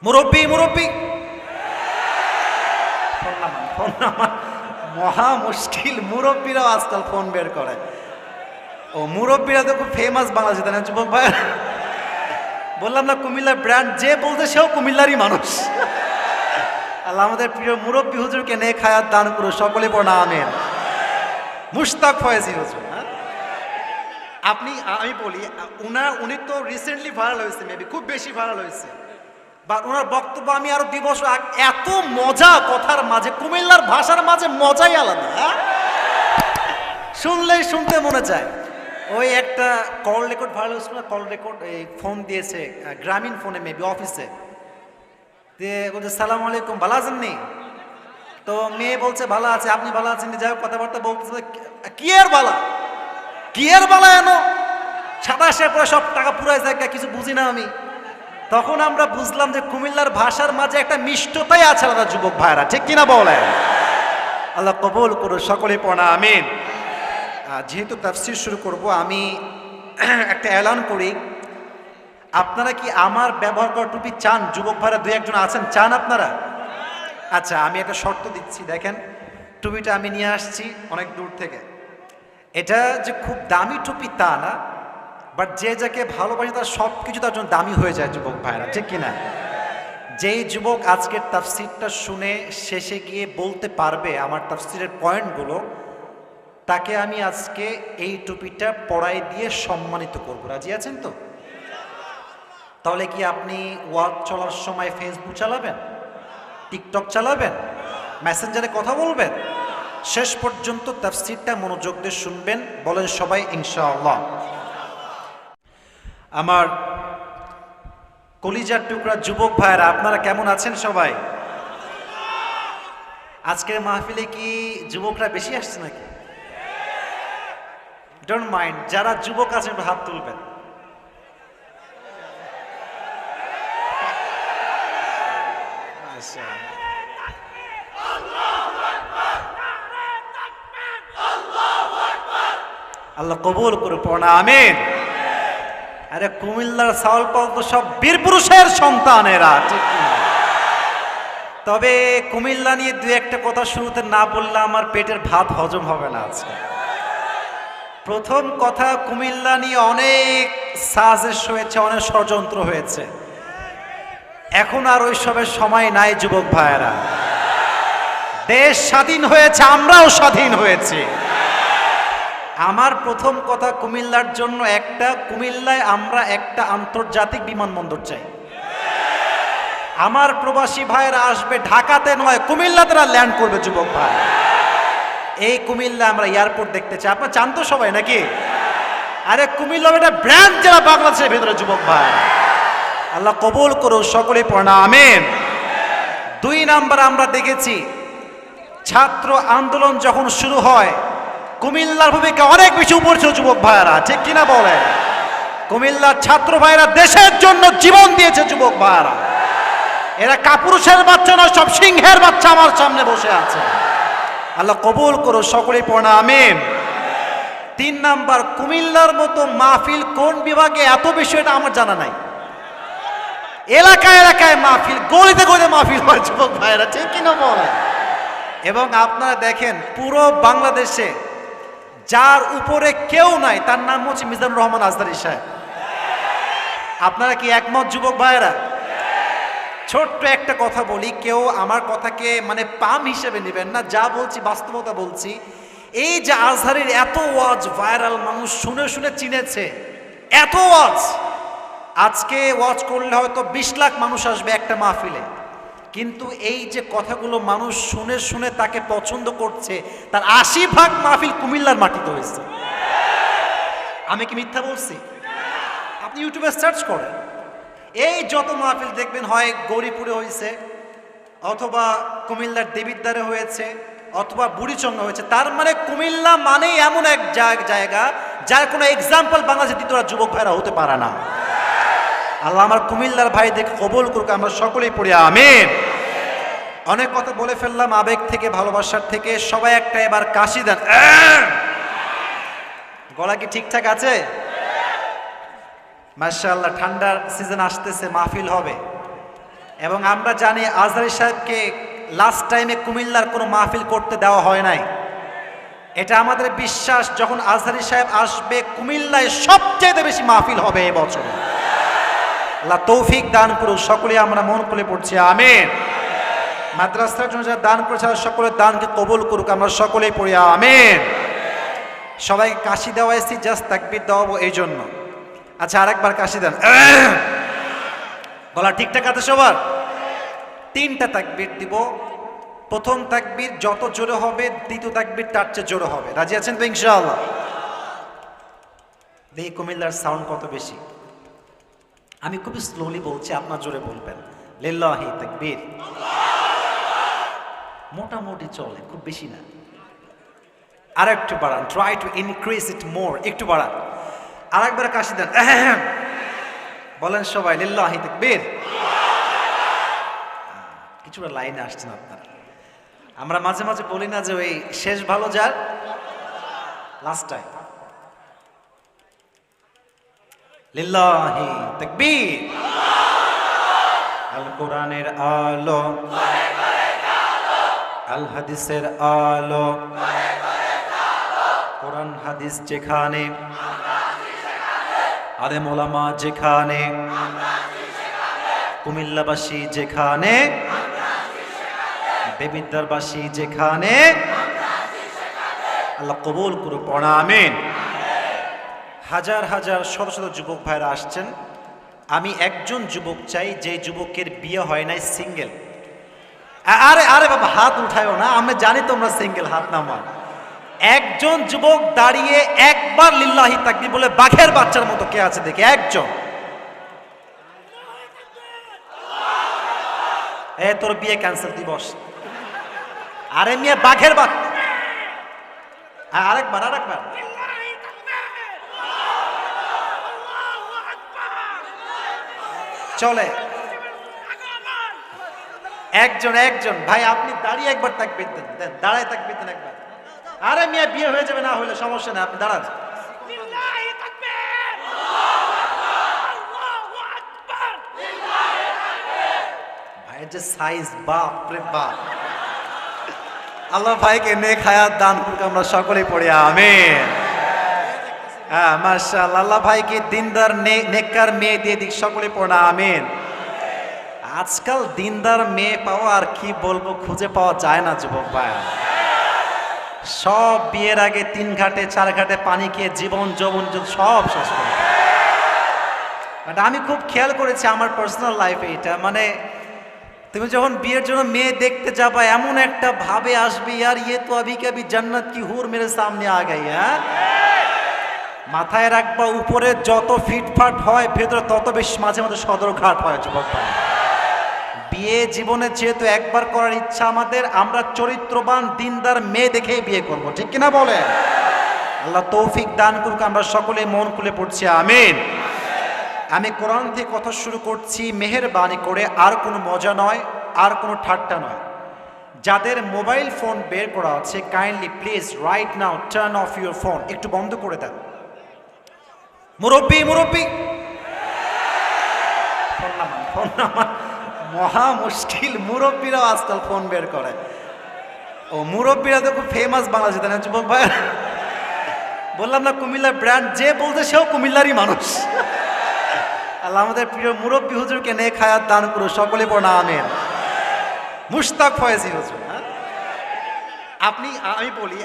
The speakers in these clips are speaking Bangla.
মুরব্বী মুরব্বী ফোন নামান ফোন নামান, মহা মুশকিল। মুরব্বীরাও আজকাল ফোন বের করে। ও মুরব্বীরা তো খুব ফেমাস বাংলাদেশে, তাই না যুবক ভাই? বললাম না কুমিল্লার ব্র্যান্ড, যে বলতে সেও কুমিল্লারই মানুষ। আল্লাহ আমাদের প্রিয় মুরব্বী হুজুরকে নেক হায়াত দান করুন, সকলে পড়া আমিন। মুশতাক ফয়েজি হুজুর, আমি বলি উনি তো রিসেন্টলি ভাইরাল হয়েছে, মেবি খুব বেশি ভাইরাল হয়েছে, বা ওনার বক্তব্য আমি আরো 2 বছর আগে, এত মজা কথার মাঝে, কুমিল্লার ভাষার মাঝে মজাই আলাদা, শুনলেই শুনতে মনে চায়। ওই একটা কল রেকর্ড ভাইরাল হয়েছিল না, কল রেকর্ড, এই ফোন দিয়েছে গ্রামীণ ফোনে, মেবি অফিসে দিয়ে বলছে সালাম আলাইকুম, ভালো আছেন নি? তো মেয়ে বলছে ভালো আছে, আপনি ভালো আছেন? যাই হোক কথাবার্তা বলতেছে, কি এর বালা, কি এর বালা এনো, সাতাশের পরে সব টাকা পুরাই যায়, কিছু বুঝি না আমি। তখন আমরা বুঝলাম যে কুমিল্লার ভাষার মাঝে একটা মিষ্টতাই আছে আলাদা, যুবক ভাইরা, ঠিক কিনা বলেন? আল্লাহ কবুল করুন, সকলে পড়া আমিন। যেহেতু তাফসীর শুরু করব, আমি একটা এলান করি। আপনারা কি আমার ব্যবহার করা টুপি চান? যুবক ভাইরা 2-1 জন আছেন, চান আপনারা? আচ্ছা, আমি একটা শর্ত দিচ্ছি। দেখেন, টুপিটা আমি নিয়ে আসছি অনেক দূর থেকে। এটা যে খুব দামি টুপি তা না, বাট যে যাকে ভালোবাসে তার সব কিছু তার জন্য দামি হয়ে যায়, যুবক ভাইরা, ঠিক কিনা? যেই যুবক আজকের তাফসীরটা শুনে শেষে গিয়ে বলতে পারবে আমার তাফসীরের পয়েন্টগুলো, তাকে আমি আজকে এই টুপিটা পরাই দিয়ে সম্মানিত করব। রাজি আছেন তো? তাহলে কি আপনি ওয়াজ চলার সময় ফেসবুক চালাবেন, টিকটক চালাবেন, মেসেঞ্জারে কথা বলবেন? শেষ পর্যন্ত তাফসীরটা মনোযোগ দিয়ে শুনবেন, বলেন সবাই ইনশাআল্লাহ। আমার কলিজার টুকরা যুবক ভাইরা, আপনারা কেমন আছেন সবাই? আজকের মাহফিলে কি যুবকরা বেশি আসছে নাকি? ডোন্ট মাইন্ড, যারা যুবক আছেন হাত তুলবেন। আল্লাহ কবুল করে পড়া আমিন। আরে কুমিল্লার চাউল পাল তো সব বীর পুরুষের সন্তানেরা, ঠিক কিনা? তবে কুমিল্লা নিয়ে 2-1টা কথা শুরুতে না বললে আমার পেটের ভাত হজম হবে না আজকে। প্রথম কথা, কুমিল্লা নিয়ে অনেক সাজেশ হয়েছে, অনেক ষড়যন্ত্র হয়েছে। এখন আর ওইসবের সময় নাই, যুবক ভাইয়েরা। দেশ স্বাধীন হয়েছে, আমরাও স্বাধীন হয়েছি। আমার প্রথম কথা কুমিল্লার জন্য একটা, কুমিল্লায় আমরা একটা আন্তর্জাতিক বিমানবন্দর চাই। আমার প্রবাসী ভাইয়েরা আসবে ঢাকাতে নয়, কুমিল্লাতে ল্যান্ড করবে, যুবক ভাই। এই কুমিল্লা আমরা এয়ারপোর্ট দেখতে চাই। আপনারা চান তো সবাই নাকি? আরে কুমিল্লা একটা ব্র্যান্ড জেলা বাংলাদেশের ভেতরে, যুবক ভাই। আল্লাহ কবুল করুন, সকলে পড়া আমিন। 2 নাম্বার, আমরা দেখেছি ছাত্র আন্দোলন যখন শুরু হয়, কুমিল্লার ভূমিকা অনেক বেশি উপরে ছিল, যুবক ভাইয়েরা, ঠিক কিনা বলেন? কুমিল্লার ছাত্র ভাইয়েরা দেশের জন্য জীবন দিয়েছে, যুবক ভাইয়েরা। এরা কাপুরুষের বাচ্চা না, সব সিংহের বাচ্চা আমার সামনে বসে আছে। আল্লাহ কবুল করো, সকলে পড়া আমিন। 3 নাম্বার, কুমিল্লার মতো মাহফিল কোন বিভাগে এত বেশি এটা আমার জানা নাই। এলাকায় এলাকায় মাহফিল, গলিতে গলিতে মাহফিল হয়, যুবক ভাইয়েরা, ঠিক কিনা বলেন? এবং আপনারা দেখেন পুরো বাংলাদেশে যার উপরে কেউ নাই, তার নাম হচ্ছে মিজানুর রহমান আজদারী সাহেব। আপনারা কি একমত, যুবক ভাইয়েরা? ছোট্ট একটা কথা বলি, কেউ আমার কথাকে মানে পাম হিসেবে নেবেন না, যা বলছি বাস্তবতা বলছি। এই যে আজহারের এত ওয়াজ ভাইরাল, মানুষ শুনে শুনে চিনেছে, এত ওয়াজ, আজকে ওয়াজ করলে হয়তো 20 লাখ মানুষ আসবে একটা মাহফিলে, কিন্তু এই যে কথাগুলো মানুষ শুনে শুনে তাকে পছন্দ করছে, তার 80% মাহফিল কুমিল্লার মাটিতে হয়েছে। আমি কি মিথ্যা বলছি? আপনি ইউটিউবে সার্চ করেন, এই যত মাহফিল দেখবেন, হয় গৌরীপুরে হয়েছে, অথবা কুমিল্লার দেবিদ্বারে হয়েছে, অথবা বুড়িচঙ্গা হয়েছে। তার মানে কুমিল্লা মানেই এমন এক জায়গা যার কোনো এক্সাম্পল বাংলাদেশের দ্বিতীয় যুবক ভাইরা হতে পারে না। আল্লাহ আমার কুমিল্লার ভাই দেখে কবুল করুক, আমরা সকলেই পড়ি আমিন। অনেক কথা বলে ফেললাম, আবেগ থেকে, ভালোবাসার থেকে। সবাই একটা এবার কাশি দেন। গলা কি ঠিকঠাক আছে? মাশাআল্লাহ, ঠান্ডার সিজন আসতেছে, মাহফিল হবে। এবং আমরা জানি আজহারী সাহেবকে লাস্ট টাইমে কুমিল্লার কোনো মাহফিল করতে দেওয়া হয় নাই। এটা আমাদের বিশ্বাস, যখন আজহারী সাহেব আসবে কুমিল্লায় সবচেয়ে বেশি মাহফিল হবে এবছর। আল্লাহ তৌফিক দান করুন, সকলে আমরা মন খুলে পড়ছি আমিন। মাদ্রাসার জন্য যারা দান করেছে সকলের দানকে কবুল করুক, আমরা সকলেই পড়ি আমিন। সবাইকে কাশি দেওয়াইছি, জাস্ট তাকবীর দেওয়াবো এই জন্য। আচ্ছা আরেকবার কাশি দেন, গলা ঠিকঠাক আছে সবার? 3টা তাকবীর দিব। প্রথম তাকবীর যত জোরে হবে, দ্বিতীয় তাকবীর তার চেয়ে জোরে হবে। রাজি আছেন তো ইনশাআল্লাহ? দেখি কুমিল্লার সাউন্ড কত বেশি। আমি খুবই স্লোলি বলছি, আপনার জোরে বলবেন। লিল্লাহি তাকবীর। মোটামুটি চলে, খুব বেশি না। আর একটু বাড়ান, ট্রাই টু ইনক্রিজ ইট মোর, একটু বাড়ান। আরেকবার কাশি দেন, বলেন সবাই লিল্লাহি তাকবীর। কিছুটা লাইনে আসছেন আপনারা। আমরা মাঝে মাঝে বলি না যে ওই শেষ ভালো যার লাস্ট টাইম। লিল্লাহি তাকবীর। আল কোরআনের আলো, আল হাদিসের আলো, কোরআন হাদিস যেখানে, আলেম ওলামা যেখানে, কুমিল্লাবাসী যেখানে, দেবিদ্বারবাসী যেখানে, আল্লাহ কবুল করুক, পড়া আমিন। হাজার হাজার শত শত যুবক ভাইরা আসছেন। আমি একজন যুবক চাই যে যুবকের বিয়ে হয় নাই, সিঙ্গেল। আরে আরে বাবা হাত উঠায়ও না, আমি জানি তোমরা সিঙ্গেল, হাত নামা। একজন যুবক দাঁড়িয়ে একবার লিল্লাহি তাকবীর বলে বাঘের বাচ্চার মতো কে আছে দেখে, একজন। তোর বিয়ে ক্যান্সেল দিবস। আরে মিয়া বাঘের বাচ্চা, আরেকবার আরেকবার। চলে একজন একজন ভাই, আপনি দাঁড়িয়ে একবার তাকবীর দেন, দাঁড়ায় তাকবীর দেন একবার। আরে মিয়া বিয়ে হয়ে যাবে, না হলে সমস্যা নেই, আপনি দাঁড়ান। ভাইয়ের যে সাইজ, বাপ রে বাপ। আল্লাহ ভাইকে নেক হায়াত দান করুক, আমরা সকলেই পড়ি আমিন। হ্যাঁ মাশাআল্লাহ, আল্লাহ ভাইকে দিনদার নেককার মেয়ে দিয়ে দিক, সকলে পড়া আমিন। আজকাল দিনদার মেয়ে পাওয়া আর কি বলবো, খুঁজে পাওয়া যায় না যুবক ভাই। সব বিয়ের আগে 3 ঘাটে 4 ঘাটে পানি খেয়ে জীবন যৌবন সব শেষ করে। বাট আমি খুব খেয়াল করেছি আমার পার্সোনাল লাইফে এটা, মানে তুমি যখন বিয়ের জন্য মেয়ে দেখতে যাবা, এমন একটা ভাবে আসবে, ইয়ার ইয়ে তো আভি কবি জান্নাত কি হুর মেরে সামনে আ গই। হ্যাঁ, মাথায় রাখবা, উপরে যত ফিটফাট হয় ভেতরে তত বেশি মাঝে মাঝে সদরঘাট হয় যুবক। বিয়ে জীবনে যেহেতু একবার করার ইচ্ছা আমাদের, আমরা চরিত্রবান দিনদার মেয়ে দেখেই বিয়ে করব, ঠিক কিনা বলে? আল্লাহ তৌফিক দান করুক, আমরা সকলে মন খুলে পড়ছি আমিন। আমি কোরআন থেকে কথা শুরু করছি, মেহেরবানি করে, আর কোনো মজা নয়, আর কোনো ঠাট্টা নয়। যাদের মোবাইল ফোন বের করা আছে, kindly please right now turn off your phone, একটু বন্ধ করে দেন। মুরব্বী মুরব্বী, ফোন নামান, ফোন নামান। মহা মুশকিল, মুরব্বীরাও আজকাল ফোন বের করে। ও মুরব্বীরা তো খুব ফেমাস বাংলাদেশে, তাই না যুবক ভাই? বললাম না কুমিল্লার ব্র্যান্ড, যে বলতে সেও কুমিল্লারই মানুষ। আল্লাহ আমাদের প্রিয় মুরব্বী হুজুরকে নেক হায়াত দান করুন, সকলে পড়া আমিন। মুশতাক ফয়েজি হুজুর, আপনি, আমি বলি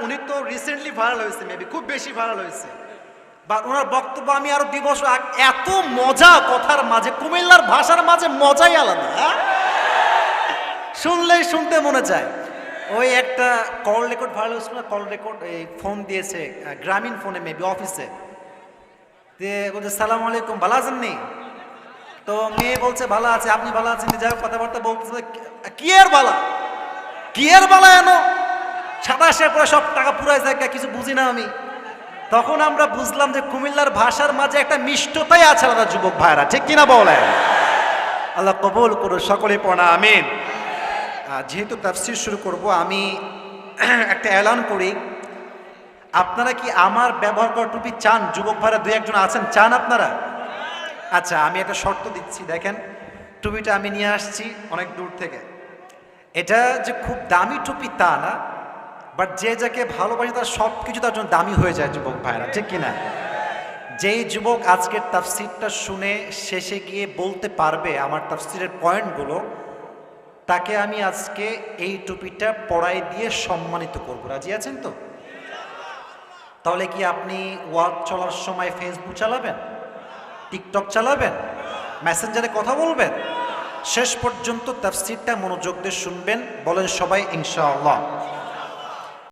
উনি তো রিসেন্টলি ভাইরাল হয়েছে, মেবি খুব বেশি ভাইরাল হয়েছে, বা ওনার বক্তব্য আমি আরো 2 বছর এত মজা কথার মাঝে, কুমিল্লার ভাষার মাঝে মজাই আলাদা, শুনলেই শুনতে মনে চায়। ওই একটা কল রেকর্ড ভাইরাল হয়েছিল না, কল রেকর্ড, এই ফোন দিয়েছে গ্রামীণ ফোনে, মেবি অফিসে, বলছে সালাম আলাইকুম, ভালো আছেন নি? তো মেয়ে বলছে ভালো আছে, আপনি ভালো আছেন? যাই হোক কথাবার্তা বলতেছে, কি এর বালা, কি এর বালা, এনো সাদা সে পরে সব টাকা পুরাই যায়, কিছু বুঝি না আমি। তখন আমরা বুঝলাম যে কুমিল্লার ভাষার মাঝে একটা মিষ্টতাই আছে আলাদা যুবক ভাইরা, ঠিক কিনা বলেন? আল্লাহ কবুল করুন, সকলে পড়া আমিন। যেহেতু তাফসীর শুরু করব, আমি একটা এলান করি। আপনারা কি আমার ব্যবহার করা টুপি চান? যুবক ভাইরা 2-1 জন আছেন, চান আপনারা? আচ্ছা, আমি একটা শর্ত দিচ্ছি, দেখেন টুপিটা আমি নিয়ে আসছি অনেক দূর থেকে। এটা যে খুব দামি টুপি তা না, বাট যে যাকে ভালোবাসে তার সব কিছু তার জন্য দামি হয়ে যায় যুবক ভাইরা, ঠিক কিনা? যেই যুবক আজকের তাফসিরটা শুনে শেষে গিয়ে বলতে পারবে আমার তাফসিরের পয়েন্টগুলো, তাকে আমি আজকে এই টুপিটা পরাই দিয়ে সম্মানিত করব। রাজি আছেন তো? তাহলে কি আপনি ওয়াজ চলার সময় ফেসবুক চালাবেন, টিকটক চালাবেন, মেসেঞ্জারে কথা বলবেন? শেষ পর্যন্ত তাফসিরটা মনোযোগ দিয়ে শুনবেন, বলেন সবাই ইনশাআল্লাহ।